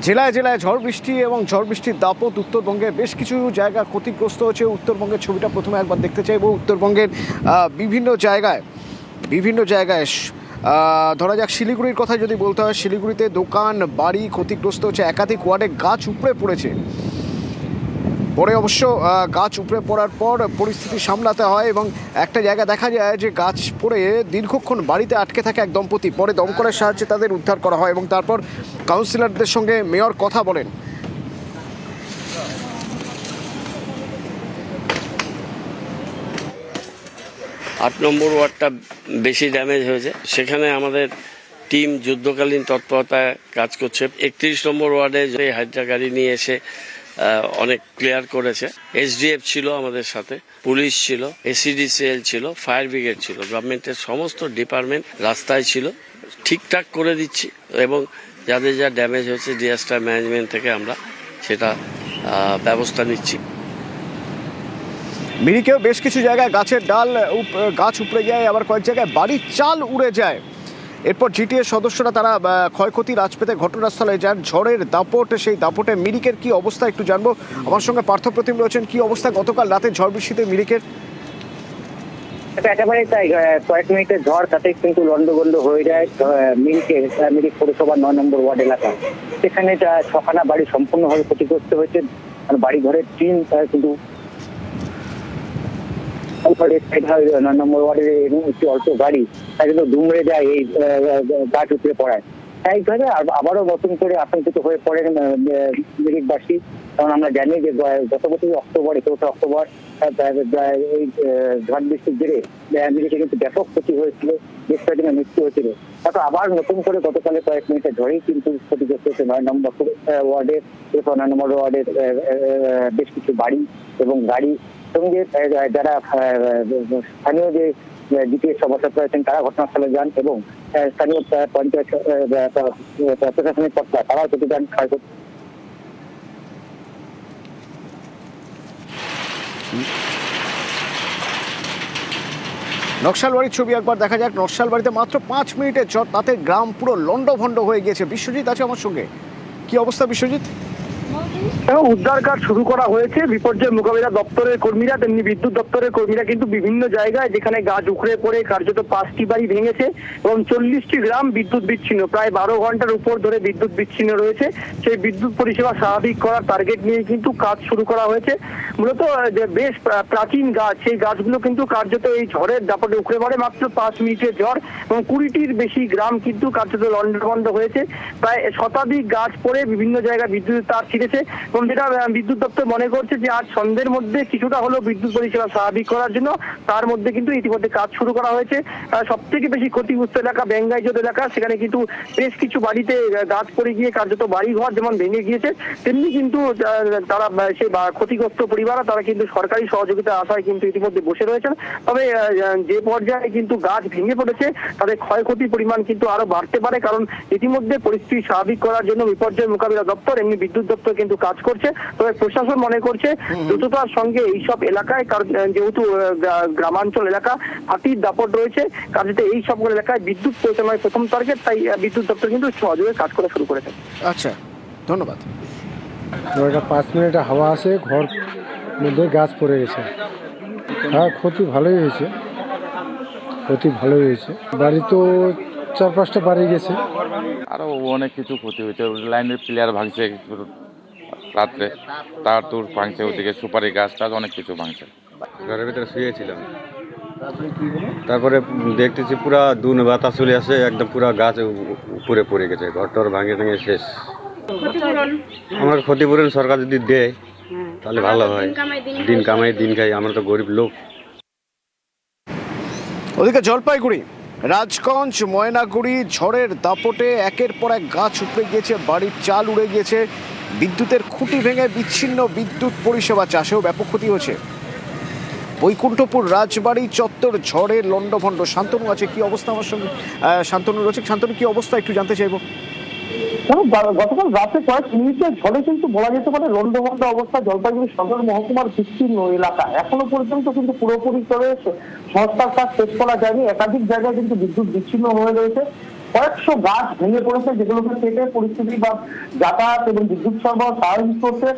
জেলায় জেলায় ঝড় বৃষ্টি এবং ঝড় বৃষ্টির দাপট। উত্তরবঙ্গে বেশ কিছু জায়গা ক্ষতিগ্রস্ত হচ্ছে। উত্তরবঙ্গের ছবিটা প্রথমে একবার দেখতে চাইবো। উত্তরবঙ্গের বিভিন্ন জায়গায় ধরা যাক শিলিগুড়ির কথা যদি বলতে হয়, শিলিগুড়িতে দোকান বাড়ি ক্ষতিগ্রস্ত হচ্ছে। একাধিক ওয়ার্ডে গাছ উপড়ে পড়েছে। পরে অবশ্য গাছ উপড়ে পড়ার পর পরিস্থিতি সামলাতে হয় এবং একটা জায়গা দেখা যায় যে গাছ পড়ে দীর্ঘক্ষণ বাড়িতে আটকে থাকে এক দম্পতি। পরে দমকলের সাহায্যে তাদের উদ্ধার করা হয় এবং তারপর কাউন্সিলরদের সঙ্গে মেয়র কথা বলেন। ৮ নম্বর ওয়ার্ডটা বেশি ড্যামেজ হয়েছে, সেখানে আমাদের টিম যুদ্ধকালীন তৎপরতায় কাজ করছে। ৩১ নম্বর ওয়ার্ডে হাইড্রা গাড়ি নিয়ে এসে অনেক ক্লিয়ার করেছে। এসডিএফ ছিল আমাদের সাথে, পুলিশ ছিল, এসিডিসিএল ছিল, ফায়ার ব্রিগেড ছিল, গভর্নমেন্টের সমস্ত ডিপার্টমেন্ট রাস্তায় ছিল। ঠিকঠাক করে দিচ্ছি এবং যাদের যা ড্যামেজ হয়েছে ডিজাস্টার ম্যানেজমেন্ট থেকে আমরা সেটা ব্যবস্থা নিচ্ছি। মিরিকেও বেশ কিছু জায়গায় গাছের গাছ উপড়ে যায়, আবার কয়েক জায়গায় বাড়ির চাল উড়ে যায়। এরপর জিটিএ সদস্যরা তারা ক্ষয়ক্ষতি রাজ পেতে ঘটনাস্থলে যান। ঝড়ের দাপট, সেই দাপটে মিরিকের কি অবস্থা একটু জানবো। আমার সঙ্গে পার্থপ্রতিম রয়েছেন। কি অবস্থা গতকাল রাতে ঝড় বৃষ্টিতে মিরিকের? একেবারে তাই, কয়েক মিনিটের ঝড় তাতে কিন্তু লন্ডভন্ড হয়ে যায় মিরিক পৌরসভার ৯ নম্বর ওয়ার্ড এলাকা। সেখানে ছখানা বাড়ি সম্পূর্ণভাবে ক্ষতিগ্রস্ত হয়েছে। বাড়ি ঘরের টিন কিন্তু ৯ নম্বর ওয়ার্ডের একটি অল্প গাড়ি তা কিন্তু দুমড়ে যায় এই গাছ উপড়ে পড়ায়। স্বাভাবিকভাবে আবারও নতুন করে আতঙ্কিত হয়ে পড়েন মিরিকবাসী। কারণ আমরা জানি যে গত বছর অক্টোবর ২১ অক্টোবর এই ঝড় বৃষ্টির জেরে মিরিকে কিন্তু ব্যাপক ক্ষতি হয়েছিল, বেশ কয়েকজনের মৃত্যু হয়েছিল। তারপর আবার নতুন করে গতকালে কয়েক মিনিটের ঝড়েই কিন্তু ক্ষতিগ্রস্ত হয়েছে ৯ নম্বর ওয়ার্ডের ৯ নম্বর ওয়ার্ডের বেশ কিছু বাড়ি এবং গাড়ি। সঙ্গে যারা স্থানীয় যে জিটিএ সভাসদ রয়েছেন তারা ঘটনাস্থলে যান এবং স্থানীয় পঞ্চায়েত প্রশাসনিক কর্তা তারাও ক্ষতি যান। নকশালবাড়ির ছবি একবার দেখা যাক। নকশালবাড়িতে মাত্র ৫ মিনিটের ঝড়, তাতে গ্রাম পুরো লন্ডভন্ড হয়ে গিয়েছে। বিশ্বজিৎ আছে আমার সঙ্গে। কি অবস্থা বিশ্বজিৎ? উদ্ধার কাজ শুরু করা হয়েছে। বিপর্যয় মোকাবিলা দপ্তরের কর্মীরা, তেমনি বিদ্যুৎ দপ্তরের কর্মীরা কিন্তু বিভিন্ন জায়গায় যেখানে গাছ উখড়ে পড়ে কার্যত ৫টি বাড়ি ভেঙেছে এবং ৪০টি গ্রাম বিদ্যুৎ বিচ্ছিন্ন, প্রায় ১২ ঘন্টার উপর ধরে বিদ্যুৎ বিচ্ছিন্ন রয়েছে। সেই বিদ্যুৎ পরিষেবা স্বাভাবিক করার টার্গেট নিয়ে কিন্তু কাজ শুরু করা হয়েছে। মূলত যে বেশ প্রাচীন গাছ, সেই গাছগুলো কিন্তু কার্যত এই ঝড়ের দাপটে উখড়ে পড়ে। মাত্র ৫ মিনিটের ঝড় এবং ২০টির বেশি গ্রাম কিন্তু কার্যত লন্ডভন্ড হয়েছে। প্রায় শতাধিক গাছ পড়ে বিভিন্ন জায়গায় বিদ্যুতের তার ছিঁড়েছে এবং যেটা বিদ্যুৎ দপ্তর মনে করছে যে আজ সন্ধ্যের মধ্যে কিছুটা হলেও বিদ্যুৎ পরিষেবা স্বাভাবিক করার জন্য তার মধ্যে কিন্তু ইতিমধ্যে কাজ শুরু করা হয়েছে। সব থেকে বেশি ক্ষতিগ্রস্ত এলাকা বেঙ্গাইজোদ এলাকা, সেখানে কিন্তু বেশ কিছু বাড়িতে গাছ পড়ে গিয়ে কার্যত বাড়িঘর যেমন ভেঙে গিয়েছে, তেমনি কিন্তু তারা সেই ক্ষতিগ্রস্ত পরিবার তারা কিন্তু সরকারি সহযোগিতার আশায় কিন্তু ইতিমধ্যে বসে রয়েছেন। তবে যে পর্যায়ে কিন্তু গাছ ভেঙে পড়েছে তাদের ক্ষয়ক্ষতির পরিমাণ কিন্তু আরো বাড়তে পারে, কারণ ইতিমধ্যে পরিস্থিতি স্বাভাবিক করার জন্য বিপর্যয় মোকাবিলা দপ্তর এমনি বিদ্যুৎ দপ্তর কিন্তু কাজ করছে। তবে প্রশাসন মনে করছে দ্রুততার সঙ্গে এইসব এলাকায়, যেহেতু গ্রামাঞ্চল এলাকা, হাতির দাপট রয়েছে, কাজে এই সব এলাকায় বিদ্যুৎ পৌঁছানোর প্রথম টার্গেট, তাই বিদ্যুৎ দপ্তর কিন্তু সহযোগে কাজ করা শুরু করেছে। আচ্ছা, ধন্যবাদ। ৫ মিনিটে হাওয়া আসে, ঘর মধ্যে গাছ পড়ে গেছে। হ্যাঁ, ক্ষতি ভালোই হয়েছে, বাড়ি তো ৪-৫টা বাড়ি গেছে, আরো অনেক কিছু ক্ষতি হয়েছে। লাইনের প্লেয়ার ভাঙছে রাত্রে, তার তোর ভাঙছে, ওদিকে সুপারি গাছ টাছ অনেক কিছু ভাঙছে। ঘরের ভিতরে শুয়েছিলাম, তারপরে দেখতেছি পুরা দুন বাতাস চলে আসে, একদম পুরা গাছ উপরে পড়ে গেছে, ঘরটর ভাঙে ভেঙে শেষ। আমার ক্ষতিপূরণ সরকার যদি দেয় তাহলে ভালো হয়, দিন কামাই দিন খাই, আমরা তো গরিব লোক। ওদিকে জলপাইগুড়ি, রাজগঞ্জ, ময়নাগুড়ি ঝড়ের দাপটে একের পর এক গাছ উপড়ে গিয়েছে, বাড়ির চাল উড়ে গিয়েছে, বিদ্যুতের খুঁটি ভেঙে বিচ্ছিন্ন বিদ্যুৎ পরিষেবা, চাষেও ব্যাপক ক্ষতি হয়েছে। বৈকুণ্ঠপুর রাজবাড়ি চত্বর ঝড়ে লন্ডভন্ড। শান্তনু আছে, কি অবস্থা আমার সঙ্গে? শান্তনু রয়েছে। শান্তনু, কি অবস্থা একটু জানতে চাইবো। গতকাল রাতে কয়েক মিনিটের ঝড়ে কিন্তু বলা যেতে পারে লন্ডভন্ড অবস্থা জলপাইগুড়ি সদর মহকুমার বিস্তীর্ণ এলাকা। এখনো পর্যন্ত কিন্তু পুরোপুরি করে সংস্কার কাজ শেষ করা যায়নি। একাধিক জায়গায় কিন্তু বিদ্যুৎ বিচ্ছিন্ন হয়ে রয়েছে। কয়েকশো গাছ ভেঙে পড়েছে, যেগুলোকে কেটে পরিস্থিতি বা যাতায়াত এবং বিদ্যুৎ সরবরাহ স্বাভাবিক করতে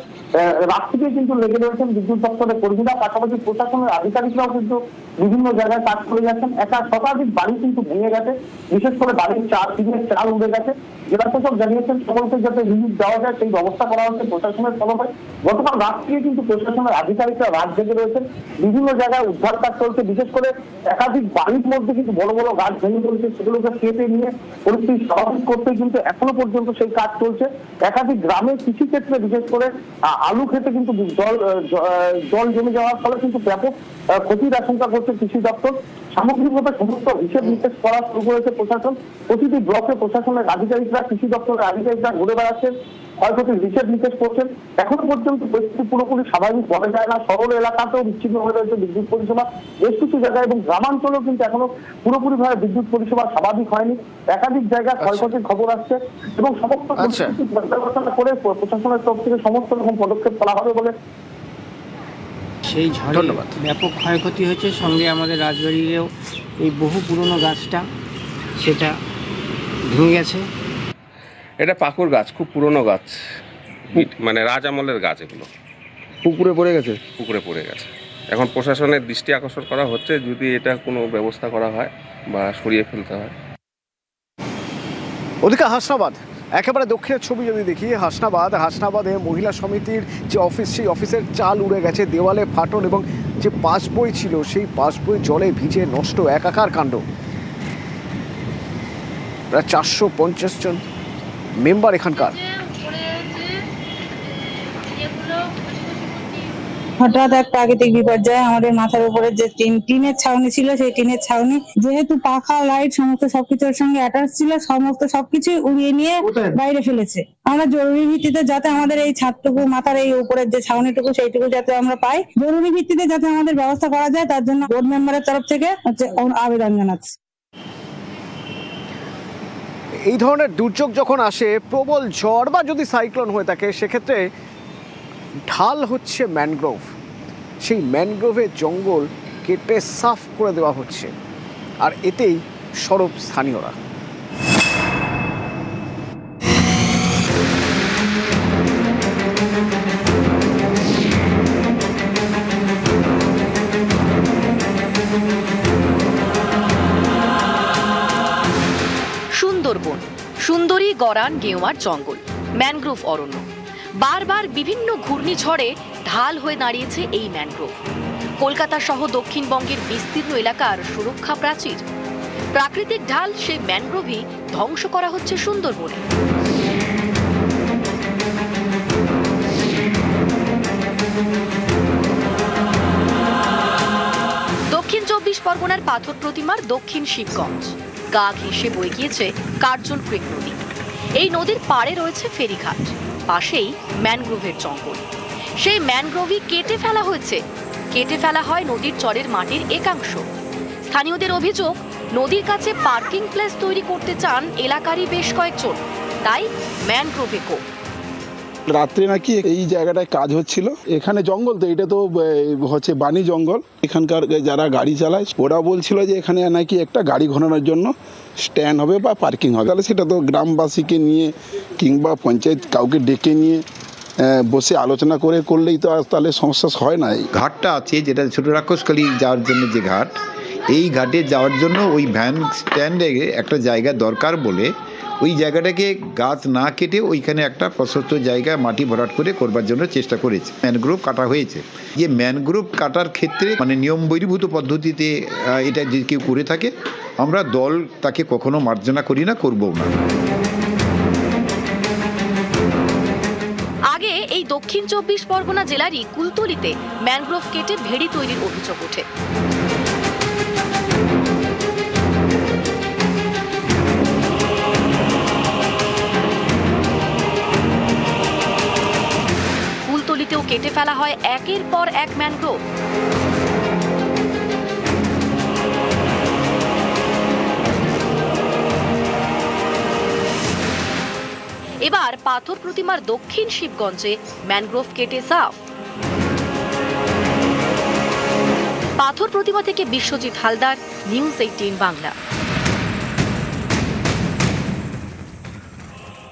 রাত থেকে কিন্তু লেগে রয়েছেন বিদ্যুৎ দপ্তরের কর্মীরা। পাশাপাশি প্রশাসনের আধিকারিকরাও কিন্তু বিভিন্ন জায়গায় কাজ করে যাচ্ছেন। শতাধিক বাড়ি কিন্তু ভেঙে গেছে, বিশেষ করে বাড়ির টিনের চাল উড়ে গেছে। জেলা শাসক জানিয়েছেন সকলকে যাতে রিলিফ দেওয়া যায় সেই ব্যবস্থা করা হচ্ছে প্রশাসনের তরফে। গতকাল রাত থেকে কিন্তু প্রশাসনের আধিকারিকরা রাত জেগে রয়েছেন, বিভিন্ন জায়গায় উদ্ধার কাজ চলছে। বিশেষ করে একাধিক বাড়ির মধ্যে কিন্তু বড় বড় গাছ ভেঙে পড়েছে, সেগুলোকে কেটে নিয়ে পরিস্থিতি স্বাভাবিক করতে কিন্তু এখনো পর্যন্ত সেই কাজ চলছে। একাধিক গ্রামে কৃষিক্ষেত্রে বিশেষ করে আলু খেতে কিন্তু জল জমে যাওয়ার ফলে কিন্তু ব্যাপক ক্ষতির আশঙ্কা করছে কৃষি দপ্তর। সামগ্রিকভাবে সমস্ত হিসেব নিকেশ করা শুরু করেছে প্রশাসন। প্রতিটি ব্লকে প্রশাসনের আধিকারিকরা, কৃষি দপ্তরের আধিকারিকরা ঘুরে বেড়াচ্ছেন, ক্ষয়ক্ষতির হিসেব নিকেশ করছেন। এখনো পর্যন্ত পরিস্থিতি পুরোপুরি স্বাভাবিক বলা যায় না। শহর এলাকাতেও বিচ্ছিন্ন হয়ে রয়েছে বিদ্যুৎ পরিষেবা বেশ কিছু জায়গায়, এবং গ্রামাঞ্চলেও কিন্তু এখনো পুরোপুরি ভাবে বিদ্যুৎ পরিষেবা স্বাভাবিক হয়নি। একাধিক জায়গায় ক্ষয়ক্ষতির খবর আসছে এবং সমস্ত পরিস্থিতি পর্যালোচনা করে প্রশাসনের তরফ থেকে সমস্ত রকম পদক্ষেপ করা হবে বলে। সেই ঝড়ে ব্যাপক ক্ষয়ক্ষতি হয়েছে, সঙ্গে আমাদের রাজবাড়িরও এই বহু পুরনো গাছটা সেটা ভেঙে গেছে। এটা পাকুর গাছ, খুব পুরনো গাছ, মানে রাজ আমলের গাছ। এগুলো পুকুরে পড়ে গেছে। পুকুরে পড়ে গেছে। এখন প্রশাসনের দৃষ্টি আকর্ষণ করা হচ্ছে, যদি এটা কোনো ব্যবস্থা করা হয় বা সরিয়ে ফেলতে হয়। ওদিকে হাসনাবাদ, একেবারে দক্ষিণের ছবি যদি দেখি, হাসনাবাদে মহিলা সমিতির যে অফিস, সেই অফিসের চাল উড়ে গেছে, দেওয়ালে ফাটল এবং যে পাসবই ছিল সেই পাসবই জলে ভিজে নষ্ট, একাকার কাণ্ড। প্রায় 450 জন মেম্বার এখানকার। হঠাৎ এক প্রাকৃতিক বিপর্যয় আমাদের মাথার উপরে যে টিনের ছাউনি ছিল, সেই টিনের ছাউনি যেহেতু পাখা লাইট সমস্ত সবকিছুর সঙ্গে অ্যাটাচ ছিল, সমস্ত সবকিছু উড়িয়ে নিয়ে বাইরে ফেলেছে। আমরা জরুরি ভিত্তিতে যাতে আমাদের এই ছাদটুকু, মাথার এই উপরের যে ছাউনিটুকু, সেইটুকু যাতে আমরা পাই, জরুরি ভিত্তিতে যাতে আমাদের ব্যবস্থা করা যায়, তার জন্য বোর্ড মেম্বারের তরফ থেকে আবেদন জানাচ্ছি। এই ধরনের দুর্যোগ যখন আসে, প্রবল ঝড় বা যদি সাইক্লোন হয়ে থাকে, সেক্ষেত্রে ঢাল হচ্ছে ম্যানগ্রোভ। সেই ম্যানগ্রোভের জঙ্গল কেটে সাফ করে দেওয়া হচ্ছে, আর এতেই সরব স্থানীয়রা। সুন্দরবন, সুন্দরী গরান গেওয়ার জঙ্গল, ম্যানগ্রোভ অরণ্য। বারবার বিভিন্ন ঘূর্ণিঝড়ে ঢাল হয়ে দাঁড়িয়েছে এই ম্যানগ্রোভ। কলকাতা সহ দক্ষিণবঙ্গের বিস্তীর্ণ এলাকার সুরক্ষা প্রাচীর। প্রাকৃতিক ঢাল সেই ম্যানগ্রোভই ধ্বংস করা হচ্ছে সুন্দরবনে। দক্ষিণ 24 পরগনার পাথর প্রতিমার দক্ষিণ শিবগঞ্জ। গা ঘেঁষে বয়ে গিয়েছে কার্জন ক্রিক নদী। এই নদীর পাড়ে রয়েছে ফেরিঘাট, পাশেই ম্যানগ্রোভের জঙ্গল। সেই ম্যানগ্রোভই কেটে ফেলা হয়েছে। কেটে ফেলা হয় নদীর চরের মাটির একাংশ। স্থানীয়দের অভিযোগ, নদীর কাছে পার্কিং প্লেস তৈরি করতে চান এলাকারই বেশ কয়েকজন, তাই ম্যানগ্রোভে কোপ। রাত্রে নাকি এই জায়গাটায় কাজ হচ্ছিল। এখানে জঙ্গল, তো এটা তো হচ্ছে বাণী জঙ্গল। এখানকার যারা গাড়ি চালায় ওরা বলছিল যে এখানে নাকি একটা গাড়ি ঘোরানোর জন্য স্ট্যান্ড হবে বা পার্কিং হবে। তাহলে সেটা তো গ্রামবাসীকে নিয়ে কিংবা পঞ্চায়েত কাউকে ডেকে নিয়ে বসে আলোচনা করে করলেই তো আর তাহলে সমস্যা হয় না। ঘাটটা আছে যেটা ছোট রাক্ষসকালী যাওয়ার জন্য যে ঘাট, এই ঘাটে যাওয়ার জন্য ওই ভ্যান স্ট্যান্ডে একটা জায়গা দরকার বলে ওই জায়গাটাকে গাছ না কেটে ওইখানে একটা প্রশস্ত জায়গায় মাটি ভরাট করে করবার জন্য চেষ্টা করেছে। ম্যানগ্রোভ কাটা হয়েছে। যে ম্যানগ্রোভ কাটার ক্ষেত্রে মানে নিয়ম বহির্ভূত পদ্ধতিতে এটা যদি কেউ করে থাকে, আমরা দল তাকে কখনো মার্জনা করি না, করবও না। আগে এই দক্ষিণ 24 পরগনা জেলারই কুলতলিতে ম্যানগ্রোভ কেটে ভেড়ি তৈরির অভিযোগ ওঠে। কুলতলিতেও কেটে ফেলা হয় একের পর এক ম্যানগ্রোভ। এবার পাথর প্রতিমার দক্ষিণ শিবগঞ্জে ম্যানগ্রোভ কেটে সাফ। পাথর প্রতিমা থেকে বিশ্বজিৎ হালদার, নিউজ 18 বাংলা।